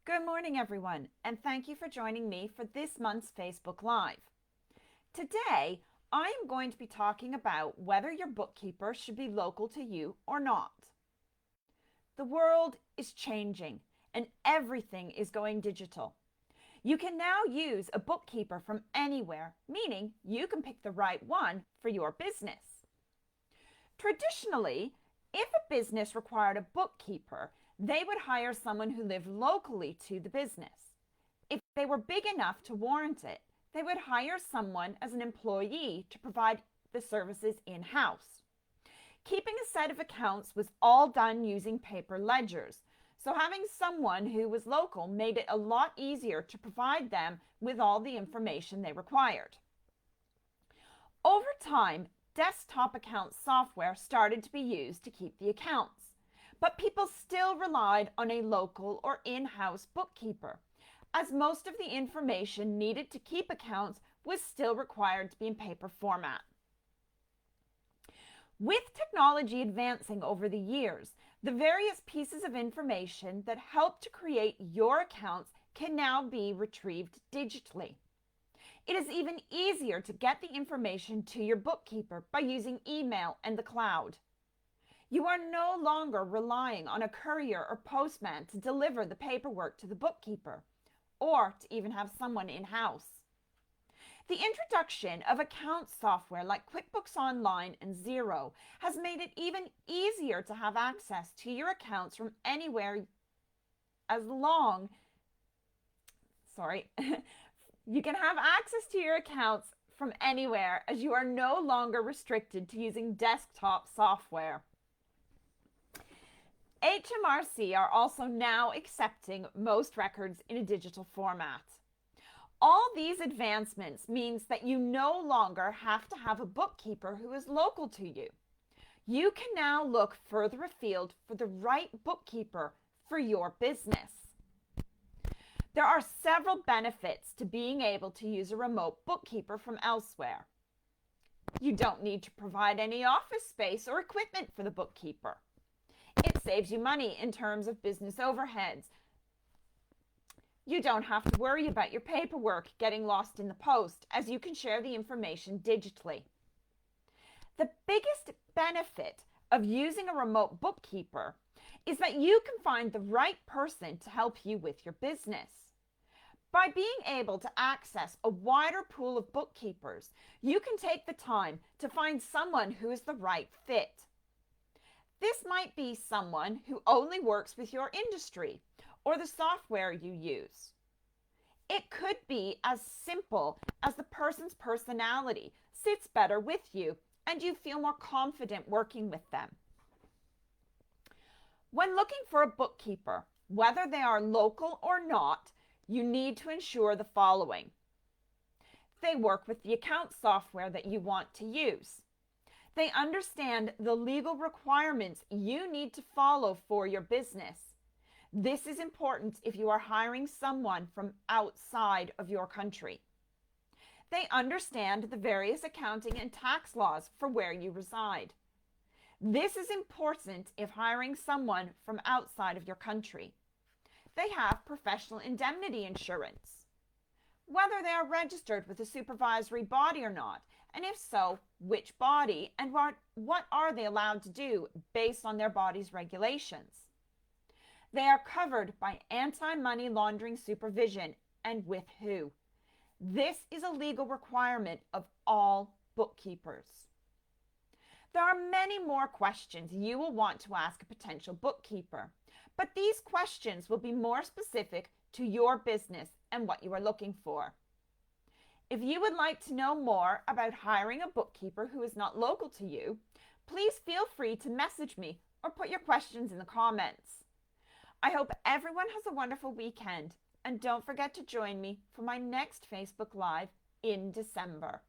Good morning, everyone, and thank you for joining me for this month's Facebook Live. Today, I am going to be talking about whether your bookkeeper should be local to you or not. The world is changing and everything is going digital. You can now use a bookkeeper from anywhere, meaning you can pick the right one for your business. Traditionally, if a business required a bookkeeper, they would hire someone who lived locally to the business. If they were big enough to warrant it, they would hire someone as an employee to provide the services in-house. Keeping a set of accounts was all done using paper ledgers, so having someone who was local made it a lot easier to provide them with all the information they required. Over time, desktop account software started to be used to keep the accounts, but people still relied on a local or in-house bookkeeper, as most of the information needed to keep accounts was still required to be in paper format. With technology advancing over the years, the various pieces of information that help to create your accounts can now be retrieved digitally. It is even easier to get the information to your bookkeeper by using email and the cloud. You are no longer relying on a courier or postman to deliver the paperwork to the bookkeeper, or to even have someone in-house. The introduction of account software like QuickBooks Online and Xero has made it even easier to have access to your accounts from anywhere you can have access to your accounts from anywhere as you are no longer restricted to using desktop software. HMRC are also now accepting most records in a digital format. All these advancements means that you no longer have to have a bookkeeper who is local to you. You can now look further afield for the right bookkeeper for your business. There are several benefits to being able to use a remote bookkeeper from elsewhere. You don't need to provide any office space or equipment for the bookkeeper. It saves you money in terms of business overheads. You don't have to worry about your paperwork getting lost in the post, as you can share the information digitally. The biggest benefit of using a remote bookkeeper is that you can find the right person to help you with your business. By being able to access a wider pool of bookkeepers, you can take the time to find someone who is the right fit. This might be someone who only works with your industry or the software you use. It could be as simple as the person's personality sits better with you and you feel more confident working with them. When looking for a bookkeeper, whether they are local or not, you need to ensure the following. They work with the account software that you want to use. They understand the legal requirements you need to follow for your business. This is important if you are hiring someone from outside of your country. They understand the various accounting and tax laws for where you reside. This is important if hiring someone from outside of your country. They have professional indemnity insurance. Whether they are registered with a supervisory body or not, and if so, which body and what are they allowed to do based on their body's regulations. They are covered by anti-money laundering supervision and with who. This is a legal requirement of all bookkeepers. There are many more questions you will want to ask a potential bookkeeper, but these questions will be more specific to your business and what you are looking for. If you would like to know more about hiring a bookkeeper who is not local to you, please feel free to message me or put your questions in the comments. I hope everyone has a wonderful weekend, and don't forget to join me for my next Facebook Live in December.